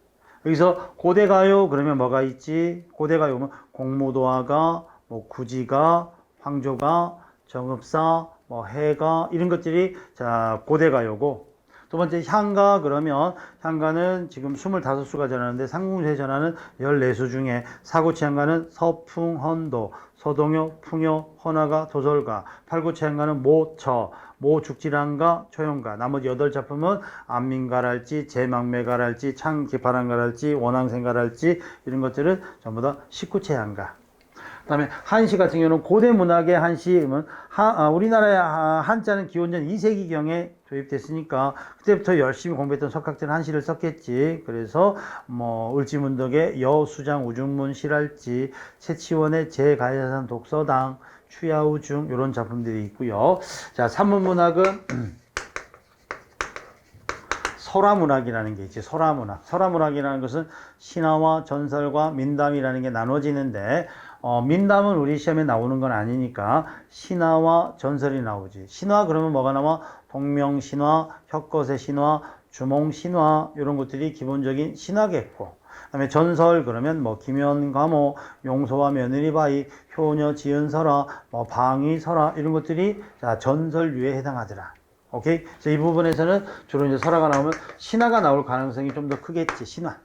여기서 고대 가요 그러면 뭐가 있지? 고대 가요면 공무도화가, 뭐 구지가, 황조가, 정읍사, 뭐 해가 이런 것들이 자 고대 가요고, 두 번째 향가 그러면 향가는 지금 25수가 전하는데 상궁세 전하는 14수 중에 사고치 향가는 서풍, 헌도, 서동요, 풍요, 헌화가, 도설가, 팔구치 향가는 모처, 모죽지랑가, 초용가, 나머지 8작품은 안민가랄지, 제망매가랄지, 창기파랑가랄지, 원앙생가랄지 이런 것들은 전부 다 19체 향가. 그 다음에 한시 같은 경우는 고대 문학의 한시는 우리나라의 한자는 기원전 2세기경에 도입됐으니까 그때부터 열심히 공부했던 석학들은 한시를 썼겠지. 그래서 뭐 을지문덕의 여수장 우중문 실할지, 채치원의 제가야산 독서당, 추야우중 이런 작품들이 있고요. 자, 산문문학은 설화문학이라는 게 있지. 설화문학. 설화문학이라는 것은 신화와 전설과 민담이라는 게 나눠지는데, 민담은 우리 시험에 나오는 건 아니니까 신화와 전설이 나오지. 신화 그러면 뭐가 나와? 동명신화, 혁거세 신화, 주몽신화 이런 것들이 기본적인 신화겠고, 그다음에 전설 그러면 뭐 김연과모, 용서와 며느리바이, 효녀 지은설화, 뭐 방위설화 이런 것들이 자 전설류에 해당하더라. 오케이? 그래서 이 부분에서는 주로 이제 설화가 나오면 신화가 나올 가능성이 좀 더 크겠지. 신화.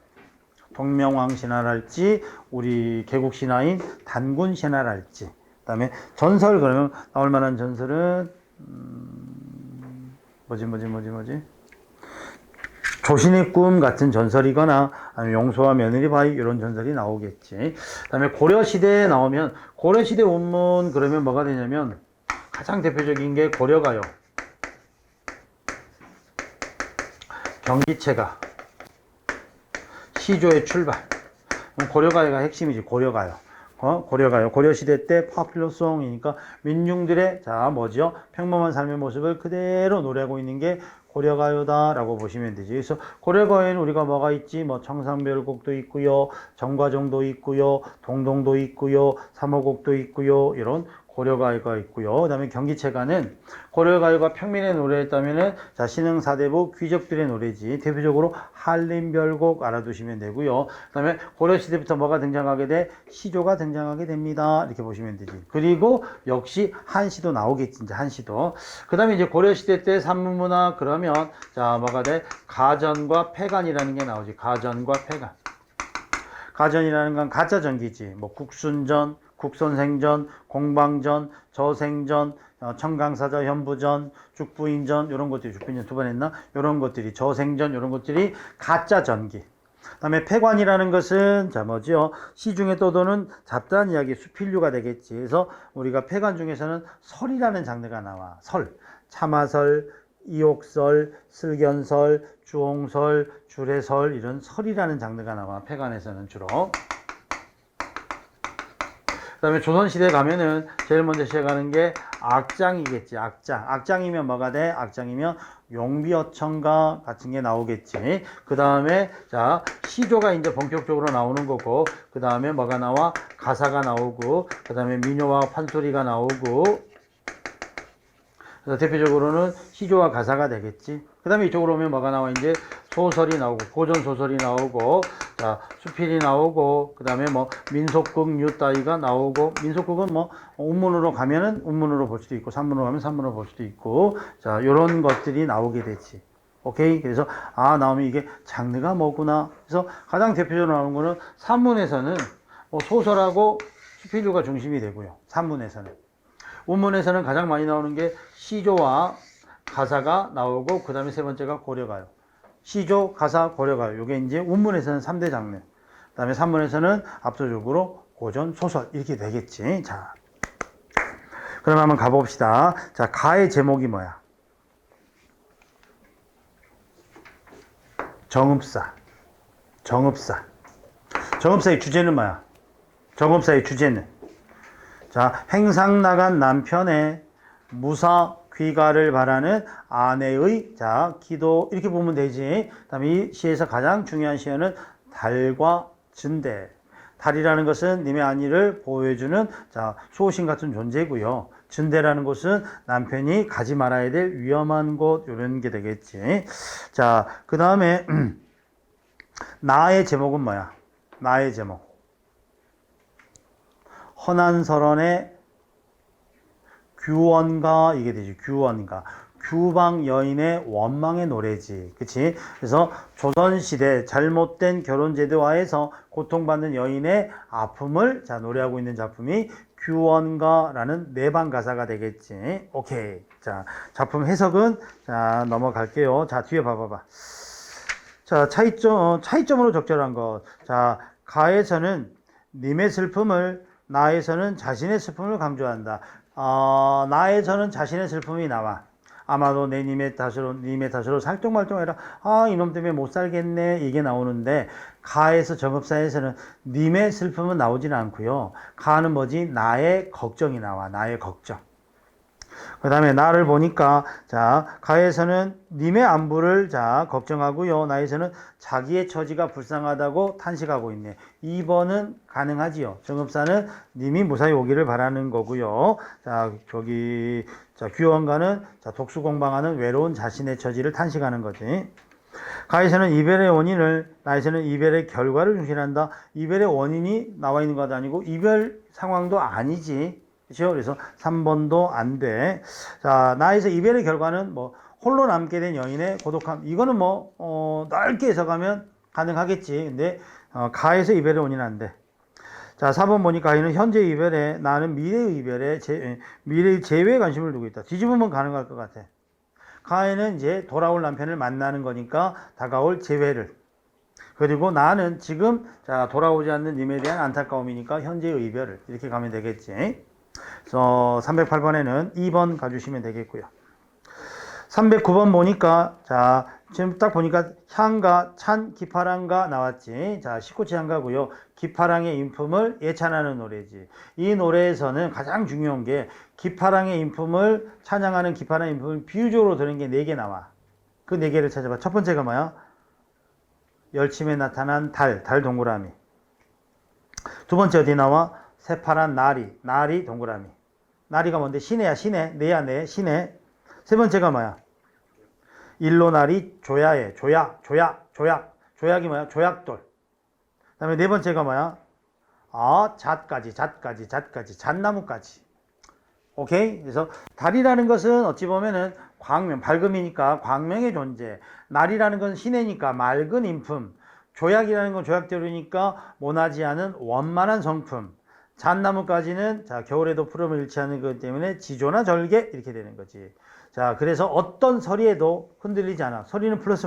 동명왕 신화랄지, 우리 개국 신화인 단군 신화랄지. 그 다음에 전설 그러면 나올 만한 전설은 뭐지? 조신의 꿈 같은 전설이거나 아니면 용서와 며느리 바이 이런 전설이 나오겠지. 그 다음에 고려시대에 나오면 고려시대 운문 그러면 뭐가 되냐면 가장 대표적인 게 고려가요. 경기체가, 시조의 출발. 고려가요가 핵심이지. 고려가요. 고려가요. 고려시대 때 파퓰러송이니까 민중들의 자 뭐죠? 평범한 삶의 모습을 그대로 노래하고 있는 게 고려가요다라고 보시면 되지. 그래서 고려가요에는 우리가 뭐가 있지? 뭐 청산별곡도 있고요, 정과정도 있고요, 동동도 있고요, 삼호곡도 있고요. 이런 고려가요가 있고요. 그 다음에 경기체가는 고려가요가 평민의 노래였다면은 자 신흥사대부 귀족들의 노래지. 대표적으로 한림별곡 알아두시면 되고요. 그 다음에 고려시대부터 뭐가 등장하게 돼? 시조가 등장하게 됩니다. 이렇게 보시면 되지. 그리고 역시 한시도 나오겠지. 이제 한시도. 그 다음에 이제 고려시대 때 산문문학 그러면 자 뭐가 돼? 가전과 폐간이라는 게 나오지. 가전과 폐간. 가전이라는 건 가짜전기지. 뭐 국순전, 국선생전, 공방전, 저생전, 청강사자 현부전, 죽부인전 이런 것들이 죽부인전 두 번 했나? 이런 것들이 저생전 이런 것들이 가짜 전기. 그다음에 폐관이라는 것은 자 뭐지요? 시중에 떠도는 잡다한 이야기 수필류가 되겠지. 그래서 우리가 폐관 중에서는 설이라는 장르가 나와. 설, 참화설, 이옥설, 슬견설, 주홍설, 주례설 이런 설이라는 장르가 나와. 폐관에서는 주로. 그 다음에 조선시대 가면은 제일 먼저 시작하는 게 악장이겠지. 악장. 악장이면 뭐가 돼? 악장이면 용비어천가 같은 게 나오겠지. 그 다음에 자 시조가 이제 본격적으로 나오는 거고, 그 다음에 뭐가 나와? 가사가 나오고, 그 다음에 민요와 판소리가 나오고. 그래서 대표적으로는 시조와 가사가 되겠지. 그 다음에 이쪽으로 오면 뭐가 나와? 이제 소설이 나오고 고전 소설이 나오고 자 수필이 나오고 그 다음에 뭐 민속극 뉴따위가 나오고 민속극은 뭐 운문으로 가면은 운문으로 볼 수도 있고 산문으로 가면 산문으로 볼 수도 있고 자 요런 것들이 나오게 되지. 오케이. 그래서 나오면 이게 장르가 뭐구나. 그래서 가장 대표적으로 나오는 거는 산문에서는 뭐 소설하고 수필류가 중심이 되고요. 산문에서는. 운문에서는 가장 많이 나오는 게 시조와 가사가 나오고 그 다음에 세 번째가 고려가요. 시조, 가사, 고려가요. 요게 이제 운문에서는 3대 장르. 그 다음에 산문에서는 압도적으로 고전, 소설 이렇게 되겠지. 자, 그럼 한번 가봅시다. 자, 가의 제목이 뭐야? 정읍사. 정읍사. 정읍사의 주제는 뭐야? 정읍사의 주제는 자, 행상 나간 남편의 무사 귀가를 바라는 아내의 자, 기도 이렇게 보면 되지. 그다음에 이 시에서 가장 중요한 시어는 달과 진대. 달이라는 것은 님의 안위를 보호해주는 자, 수호신 같은 존재고요. 진대라는 곳은 남편이 가지 말아야 될 위험한 곳 이런 게 되겠지. 자, 그 다음에 나의 제목은 뭐야? 나의 제목. 허난설원의 규원가 이게 되지. 규원가. 규방 여인의 원망의 노래지. 그치? 그래서 조선시대 잘못된 결혼제도화에서 고통받는 여인의 아픔을 자, 노래하고 있는 작품이 규원가라는 내방 가사가 되겠지. 오케이. 자, 작품 해석은 자, 넘어갈게요. 자, 뒤에 봐봐봐. 자, 차이점으로 적절한 것. 자, 가에서는 님의 슬픔을, 나에서는 자신의 슬픔을 강조한다. 나에서는 자신의 슬픔이 나와. 아마도 내 님의 탓으로 살뚱말뚱해라. 이놈 때문에 못 살겠네. 이게 나오는데, 가에서 정읍사에서는 님의 슬픔은 나오지는 않고요. 가는 뭐지? 나의 걱정이 나와. 나의 걱정. 그 다음에 나를 보니까 자, 가에서는 님의 안부를 자, 걱정하고요. 나에서는 자기의 처지가 불쌍하다고 탄식하고 있네. 2번은 가능하지요. 정읍사는 님이 무사히 오기를 바라는 거고요. 자, 자, 규원가는 자, 독수공방하는 외로운 자신의 처지를 탄식하는 거지. 가에서는 이별의 원인을, 나에서는 이별의 결과를 중시한다. 이별의 원인이 나와 있는 것도 아니고 이별 상황도 아니지. 그렇죠? 그래서 3번도 안 돼. 자, 나에서 이별의 결과는 뭐 홀로 남게 된 여인의 고독함. 이거는 뭐 넓게 해석하면 가능하겠지. 근데 가에서 이별의 원인은 안 돼. 자, 4번 보니까 가에는 현재 이별에, 나는 미래의 이별에 미래의 재회에 관심을 두고 있다. 뒤집으면 가능할 것 같아. 가에는 이제 돌아올 남편을 만나는 거니까 다가올 재회를. 그리고 나는 지금 자, 돌아오지 않는 님에 대한 안타까움이니까 현재의 이별을. 이렇게 가면 되겠지. 그래서 308번에는 2번 가주시면 되겠고요. 309번 보니까 자, 지금 딱 보니까 향가, 찬, 기파랑가 나왔지. 자, 식구치 향가고요. 기파랑의 인품을 예찬하는 노래지. 이 노래에서는 가장 중요한 게 기파랑의 인품을 찬양하는 기파랑의 인품을 비유적으로 드는 게 4개 나와. 그 4개를 찾아봐. 첫 번째가 뭐야? 열침에 나타난 달 동그라미. 두 번째 어디 나와? 새파란 나리 동그라미. 나리가 뭔데? 시내야, 시내. 내야, 내. 시내. 세 번째가 뭐야? 일로나리 조야에. 조약이 뭐야? 조약돌. 그 다음에 네 번째가 뭐야? 잣까지. 잣나무까지. 오케이? 그래서 달이라는 것은 어찌 보면은 광명, 밝음이니까 광명의 존재. 날이라는 건 시내니까 맑은 인품. 조약이라는 건 조약대로니까 모나지 않은 원만한 성품. 잣나무까지는 자, 겨울에도 푸름을 잃지 않는 것 때문에 지조나 절개 이렇게 되는 거지. 자, 그래서 어떤 서리에도 흔들리지 않아. 서리는 플러스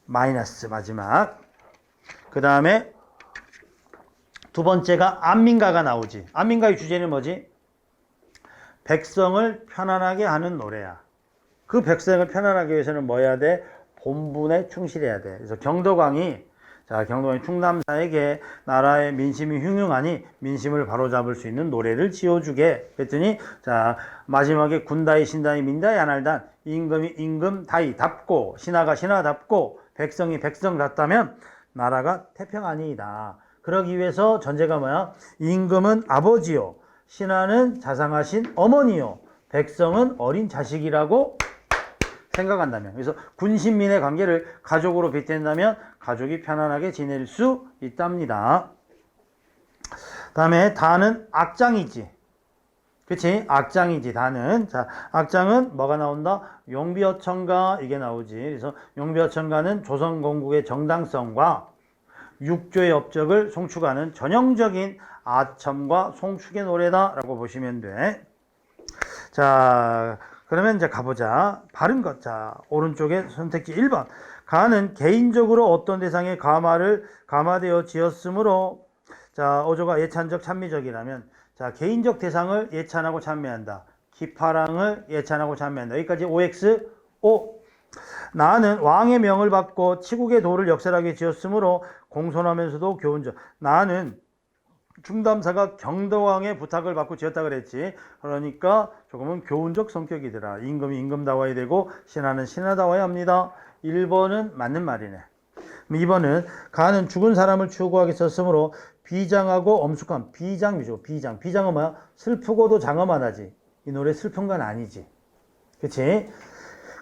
마이너스 마지막. 그 다음에 두 번째가 안민가가 나오지. 안민가의 주제는 뭐지? 백성을 편안하게 하는 노래야. 그 백성을 편안하게 위해서는 뭐 해야 돼? 본분에 충실해야 돼. 그래서 경덕왕이 충남사에게 나라의 민심이 흉흉하니 민심을 바로잡을 수 있는 노래를 지어주게. 그랬더니 자, 마지막에 군다이 신다이 민다이 안할단 임금이 임금다이 답고 신하가 신하답고 백성이 백성답다면 나라가 태평하니이다. 그러기 위해서 전제가 뭐야? 임금은 아버지요, 신하는 자상하신 어머니요, 백성은 어린 자식이라고 생각한다면. 그래서 군신민의 관계를 가족으로 빗댄다면 가족이 편안하게 지낼 수 있답니다. 다음에 다는 악장이지. 그치? 악장이지, 다는. 자, 악장은 뭐가 나온다? 용비어천가, 이게 나오지. 그래서 용비어천가는 조선건국의 정당성과 육조의 업적을 송축하는 전형적인 아첨과 송축의 노래다라고 보시면 돼. 자, 그러면 이제 가보자. 바른 것. 자, 오른쪽에 선택지 1번. 가는 개인적으로 어떤 대상에 가마되어 지었으므로, 자, 어조가 예찬적 찬미적이라면, 자, 개인적 대상을 예찬하고 찬미한다. 기파랑을 예찬하고 찬미한다. 여기까지 OX, O. 나는 왕의 명을 받고 치국의 도를 역설하게 지었으므로 공손하면서도 교훈적. 나는 중담사가 경덕왕의 부탁을 받고 지었다 그랬지. 그러니까 조금은 교훈적 성격이더라. 임금이 임금다워야 되고 신하는 신하다워야 합니다. 1번은 맞는 말이네. 2번은 가는 죽은 사람을 추구하게 썼으므로 비장하고 엄숙한 비장이죠. 비장은 뭐야? 슬프고도 장엄한 하지. 이 노래 슬픈 건 아니지. 그치?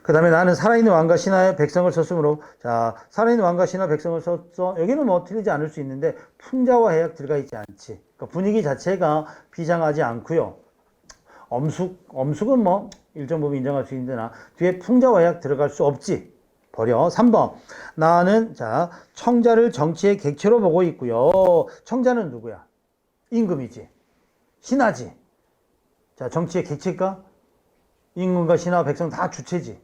그 다음에 나는 살아있는 왕과 신하의 백성을 썼으므로, 자, 살아있는 왕과 신하 백성을 썼어. 여기는 뭐 틀리지 않을 수 있는데 풍자와 해약 들어가 있지 않지. 그러니까 분위기 자체가 비장하지 않고요. 엄숙은 뭐 일정 부분 인정할 수 있는데나 뒤에 풍자와 해약 들어갈 수 없지. 버려. 3번. 나는, 자, 청자를 정치의 객체로 보고 있고요. 청자는 누구야? 임금이지. 신하지. 자, 정치의 객체일까? 임금과 신하와 백성 다 주체지.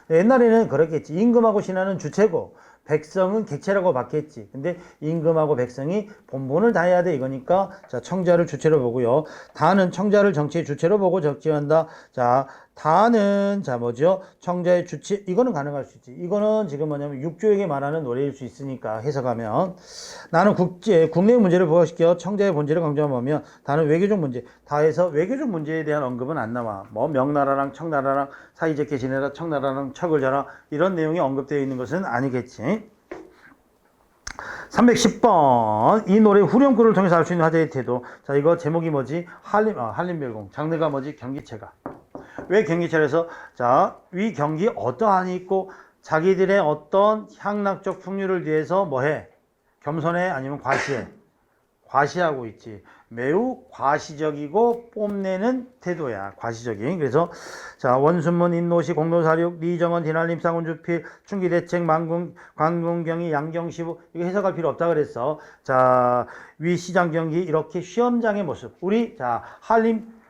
옛날에는 그렇겠지. 임금하고 신하는 주체고 백성은 객체라고 봤겠지. 근데 임금하고 백성이 본분을 다해야 돼 이거니까, 자, 청자를 주체로 보고요. 다는 청자를 정치의 주체로 보고 적지한다. 자, 다는, 자, 뭐죠? 청자의 주체, 이거는 가능할 수 있지. 이거는 지금 뭐냐면 육조에게 말하는 노래일 수 있으니까 해석하면. 나는 국내 문제를 부각시켜 청자의 본질을 강조하면, 다는 외교적 문제. 다에서 외교적 문제에 대한 언급은 안 나와. 뭐 명나라랑 청나라랑 사이좋게 지내라, 청나라랑 척을 자라, 이런 내용이 언급되어 있는 것은 아니겠지. 310번. 이 노래 후렴구를 통해서 알 수 있는 화제의 태도. 자, 이거 제목이 뭐지? 한림별공. 장르가 뭐지? 경기체가. 왜 경기체에서, 자, 위 경기 어떠하니 있고 자기들의 어떤 향락적 풍류를 위해서 뭐해? 겸손해? 아니면 과시해? 과시하고 있지. 매우 과시적이고 뽐내는 태도야. 과시적인. 그래서, 자, 원순문, 인노시, 공로사륙, 리정원, 디날림, 쌍운주필, 충기대책, 관공경이, 양경시부, 이거 해석할 필요 없다 그랬어. 자, 위 시장경기, 이렇게 시험장의 모습. 우리, 자,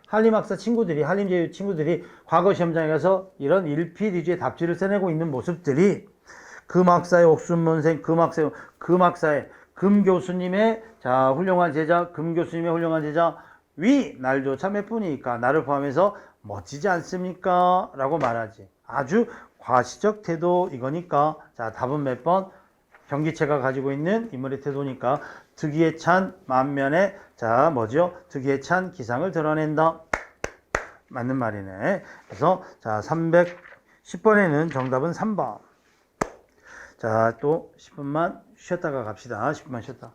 한림학사 친구들이, 한림제유 친구들이 과거 시험장에 가서 이런 일필 위주의 답지를 써내고 있는 모습들이 금학사의 옥순문생, 금학사의 금교수님의, 자, 훌륭한 제자, 금교수님의 훌륭한 제자, 위, 날도 참 예쁘니까, 나를 포함해서 멋지지 않습니까? 라고 말하지. 아주 과시적 태도 이거니까, 자, 답은 몇 번? 경기체가 가지고 있는 인물의 태도니까, 득위에 찬 만면에, 자, 뭐죠? 득위에 찬 기상을 드러낸다. 맞는 말이네. 그래서, 자, 310번에는 정답은 3번. 자, 또 10분만 쉬었다가 갑시다. 10분만 쉬었다.